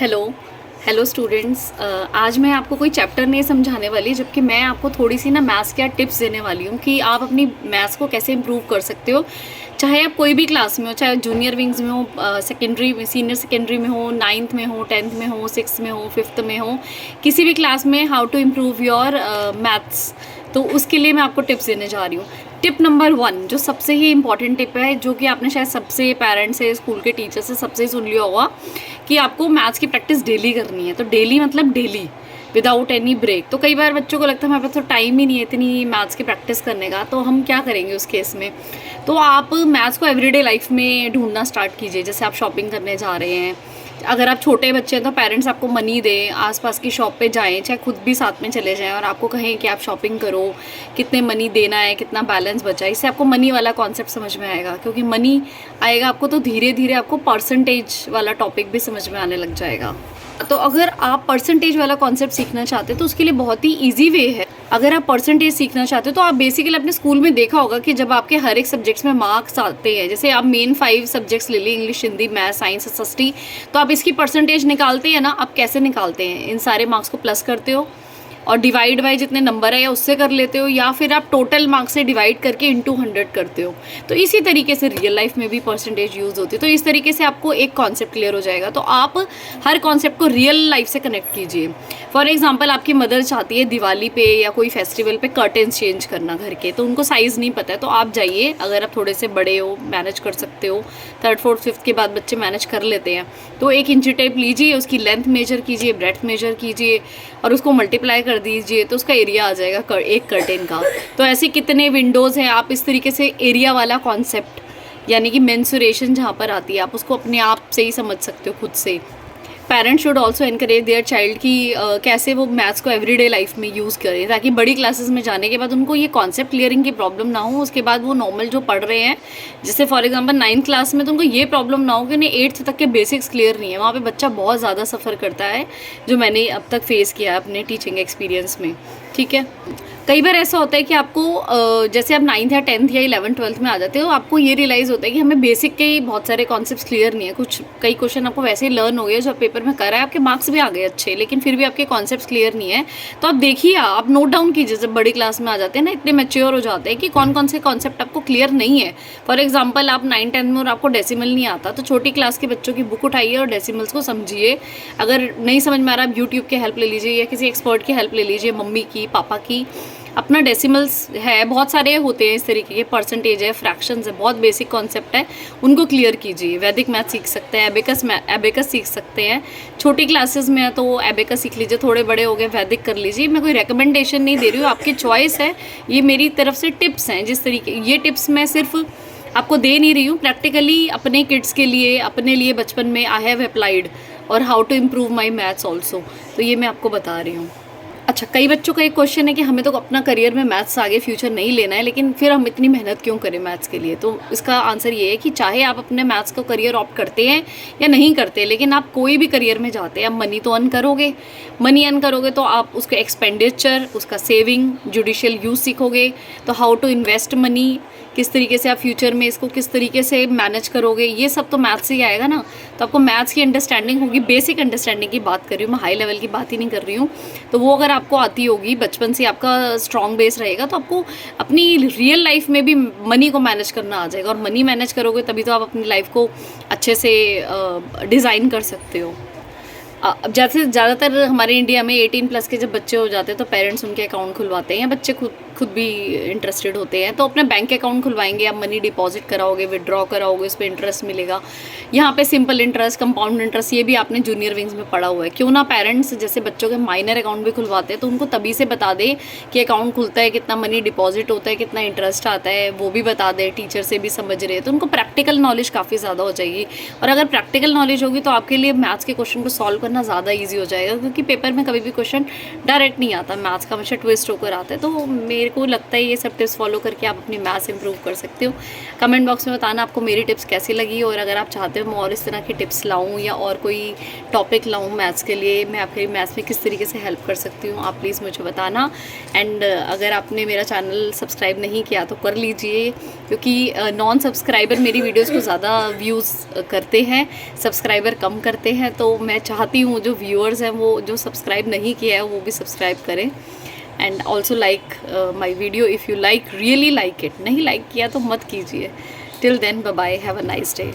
Hello hello students. आज मैं आपको कोई चैप्टर नहीं समझाने वाली, जबकि मैं आपको थोड़ी सी ना मैथ्स के टिप्स देने वाली हूँ कि आप अपनी मैथ्स को कैसे इम्प्रूव कर सकते हो। चाहे आप कोई भी क्लास में हो, चाहे जूनियर विंग्स में हो, सेकेंडरी में, सीनियर सेकेंडरी में हो, 9th में हो, 10th में हो, 6th में हो, 5th में हो, किसी भी क्लास में how to improve your maths, तो उसके लिए मैं आपको टिप्स देने जा रही हूँ। टिप नंबर 1 जो सबसे ही इंपॉर्टेंट टिप है, जो कि आपने शायद सबसे पेरेंट्स से, स्कूल के टीचर से सबसे सुन लिया होगा, कि आपको मैथ्स की प्रैक्टिस डेली करनी है। तो डेली मतलब डेली, विदाउट एनी ब्रेक। तो कई बार बच्चों को लगता है हमारे पास तो टाइम ही नहीं है इतनी मैथ्स की प्रैक्टिस करने का, तो हम क्या करेंगे उस केस में। तो आप मैथ्स को एवरीडे लाइफ में ढूंढना स्टार्ट कीजिए। जैसे आप शॉपिंग करने जा रहे हैं, अगर आप छोटे बच्चे हैं तो पेरेंट्स आपको मनी दें, आसपास की शॉप पे जाएं, चाहे खुद भी साथ में चले जाएं और आपको कहें कि आप शॉपिंग करो, कितने मनी देना है, कितना बैलेंस बचा है। इससे आपको मनी वाला कॉन्सेप्ट समझ में आएगा, क्योंकि मनी आएगा आपको तो धीरे धीरे आपको परसेंटेज वाला टॉपिक भी समझ में आने लग जाएगा। तो अगर आप परसेंटेज वाला कॉन्सेप्ट सीखना चाहते हैं तो उसके लिए बहुत ही ईजी वे है। अगर आप परसेंटेज सीखना चाहते हो तो आप बेसिकली अपने स्कूल में देखा होगा कि जब आपके हर एक सब्जेक्ट्स में मार्क्स आते हैं, जैसे आप मेन 5 सब्जेक्ट्स ले ली, English, Hindi, math, science, SST, तो आप इसकी परसेंटेज निकालते हैं ना। आप कैसे निकालते हैं? इन सारे मार्क्स को प्लस करते हो और डिवाइड बाय जितने नंबर है उससे कर लेते हो, या फिर आप टोटल मार्क्स से डिवाइड करके इंटू 100 करते हो। तो इसी तरीके से रियल लाइफ में भी परसेंटेज यूज़ होती है। तो इस तरीके से आपको एक कॉन्सेप्ट क्लियर हो जाएगा। तो आप हर कॉन्सेप्ट को रियल लाइफ से कनेक्ट कीजिए। फॉर एग्जाम्पल, आपकी मदर चाहती है दिवाली पे या कोई फेस्टिवल पे कर्टेंस चेंज करना घर के, तो उनको साइज़ नहीं पता है, तो आप जाइए, अगर आप थोड़े से बड़े हो, मैनेज कर सकते हो, 3rd 4th 5th के बाद बच्चे मैनेज कर लेते हैं, तो एक इंची टेप लीजिए, उसकी लेंथ मेजर कीजिए, ब्रेड्थ मेजर कीजिए और उसको मल्टीप्लाई कर दीजिए, तो उसका एरिया आ जाएगा एक कर्टेन का। तो ऐसे कितने विंडोज़ हैं, आप इस तरीके से एरिया वाला कॉन्सेप्ट, यानी कि मेंसुरेशन जहाँ पर आती है, आप उसको अपने आप से ही समझ सकते हो खुद से। Parents should also encourage their child की कैसे वो मैथ्स को एवरीडे लाइफ में यूज़ करें, ताकि बड़ी क्लासेस में जाने के बाद उनको ये कॉन्सेप्ट क्लियरिंग की प्रॉब्लम ना हो। उसके बाद वो नॉर्मल जो पढ़ रहे हैं, जैसे फॉर एग्जांपल 9th क्लास में, तो उनको ये प्रॉब्लम ना हो कि उन्हें 8th तक के बेसिक्स क्लियर नहीं है। वहाँ पे बच्चा बहुत ज़्यादा सफ़र करता है, जो मैंने अब तक फेस किया है अपने टीचिंग एक्सपीरियंस में। ठीक है, कई बार ऐसा होता है कि आपको जैसे आप 9th या 10th या 11th 12th में आ जाते हो, आपको ये रियलाइज़ होता है कि हमें बेसिक के ही बहुत सारे कॉन्सेप्ट्स क्लियर नहीं है। कई क्वेश्चन आपको वैसे ही लर्न हो गए, जो पेपर में करा है, आपके मार्क्स भी आ गए अच्छे, लेकिन फिर भी आपके कॉन्सेप्ट्स क्लियर नहीं है। तो आप देखिए, आप नोट डाउन कीजिए। जब बड़ी क्लास में आ जाते हैं ना, इतने मैच्योर हो जाते हैं कि कौन कौन से कॉन्सेप्ट आपको क्लियर नहीं है। फॉर एग्जाम्पल, आप 9th 10th में और आपको डेसिमल नहीं आता, तो छोटी क्लास के बच्चों की बुक उठाइए और डेसिमल्स को समझिए। अगर नहीं समझ में आ रहा, आप यूट्यूब की हेल्प ले लीजिए या किसी एक्सपर्ट की हेल्प ले लीजिए, मम्मी की, पापा की। अपना डेसिमल्स है, बहुत सारे होते हैं इस तरीके के, परसेंटेज है, फ्रैक्शंस है, बहुत बेसिक कॉन्सेप्ट है, उनको क्लियर कीजिए। वैदिक मैथ सीख सकते हैं, एबेकस सीख सकते हैं। छोटी क्लासेस में है तो एबेकस सीख लीजिए, थोड़े बड़े हो गए वैदिक कर लीजिए। मैं कोई रिकमेंडेशन नहीं दे रही हूँ, आपकी चॉइस है। ये मेरी तरफ से टिप्स हैं। जिस तरीके ये टिप्स मैं सिर्फ आपको दे नहीं रही हूँ, प्रैक्टिकली अपने किड्स के लिए, अपने लिए बचपन में आई हैव अप्लाइड, और how to improve my maths also, तो ये मैं आपको बता रही हूँ। अच्छा, कई बच्चों का एक क्वेश्चन है कि हमें तो अपना करियर में मैथ्स आगे फ्यूचर नहीं लेना है, लेकिन फिर हम इतनी मेहनत क्यों करें मैथ्स के लिए। तो इसका आंसर ये है कि चाहे आप अपने मैथ्स को करियर ऑप्ट करते हैं या नहीं करते, लेकिन आप कोई भी करियर में जाते हैं, आप मनी तो अर्न करोगे। मनी अर्न करोगे तो आप उसका एक्सपेंडिचर, उसका सेविंग, जुडिशियल यूज़ सीखोगे। तो हाउ टू इन्वेस्ट मनी, किस तरीके से आप फ्यूचर में इसको किस तरीके से मैनेज करोगे, ये सब तो मैथ्स से ही आएगा ना। तो आपको मैथ्स की अंडरस्टैंडिंग होगी, बेसिक अंडरस्टैंडिंग की बात कर रही हूँ मैं, हाई लेवल की बात ही नहीं कर रही हूँ। तो वो अगर आपको आती होगी, बचपन से आपका स्ट्रॉन्ग बेस रहेगा, तो आपको अपनी रियल लाइफ में भी मनी को मैनेज करना आ जाएगा। और मनी मैनेज करोगे तभी तो आप अपनी लाइफ को अच्छे से डिज़ाइन कर सकते हो। अब जैसे ज़्यादातर हमारे इंडिया में 18+ के जब बच्चे हो जाते हैं तो पेरेंट्स उनके अकाउंट खुलवाते हैं, या बच्चे खुद भी इंटरेस्टेड होते हैं तो अपने बैंक अकाउंट खुलवाएंगे। आप मनी डिपॉजिट कराओगे, विड्रॉ कराओगे, उस पर इंटरेस्ट मिलेगा। यहाँ पे सिंपल इंटरेस्ट, कंपाउंड इंटरेस्ट, ये भी आपने जूनियर विंग्स में पढ़ा हुआ है। क्यों ना पेरेंट्स जैसे बच्चों के माइनर अकाउंट भी खुलवाते हैं, तो उनको तभी से बता दे कि अकाउंट खुलता है, कितना मनी डिपॉजिट होता है, कितना इंटरेस्ट आता है, वो भी बता दे। टीचर से भी समझ रहे हैं तो उनको प्रैक्टिकल नॉलेज काफ़ी ज़्यादा हो जाएगी। और अगर प्रैक्टिकल नॉलेज होगी तो आपके लिए मैथ्स के क्वेश्चन को सॉल्व करना ज़्यादा ईजी हो जाएगा, क्योंकि पेपर में कभी भी क्वेश्चन डायरेक्ट नहीं आता, मैथ्स का हमेशा ट्विस्ट होकर आता है। तो मेरे को लगता है ये सब टिप्स फॉलो करके आप अपनी मैथ्स इंप्रूव कर सकते हो। कमेंट बॉक्स में बताना आपको मेरी टिप्स कैसी लगी, और अगर आप चाहते हो मैं और इस तरह की टिप्स लाऊं या और कोई टॉपिक लाऊं मैथ्स के लिए, मैं आपके मैथ्स में किस तरीके से हेल्प कर सकती हूँ, आप प्लीज़ मुझे बताना। एंड अगर आपने मेरा चैनल सब्सक्राइब नहीं किया तो कर लीजिए, क्योंकि नॉन सब्सक्राइबर मेरी वीडियोज़ को ज़्यादा व्यूज़ करते हैं, सब्सक्राइबर कम करते हैं। तो मैं चाहती हूँ जो व्यूअर्स हैं वो जो सब्सक्राइब नहीं किया है वो भी सब्सक्राइब करें, and also like my video if you like, really like it. नहीं लाइक किया तो मत कीजिए। Till then bye bye, have a nice day.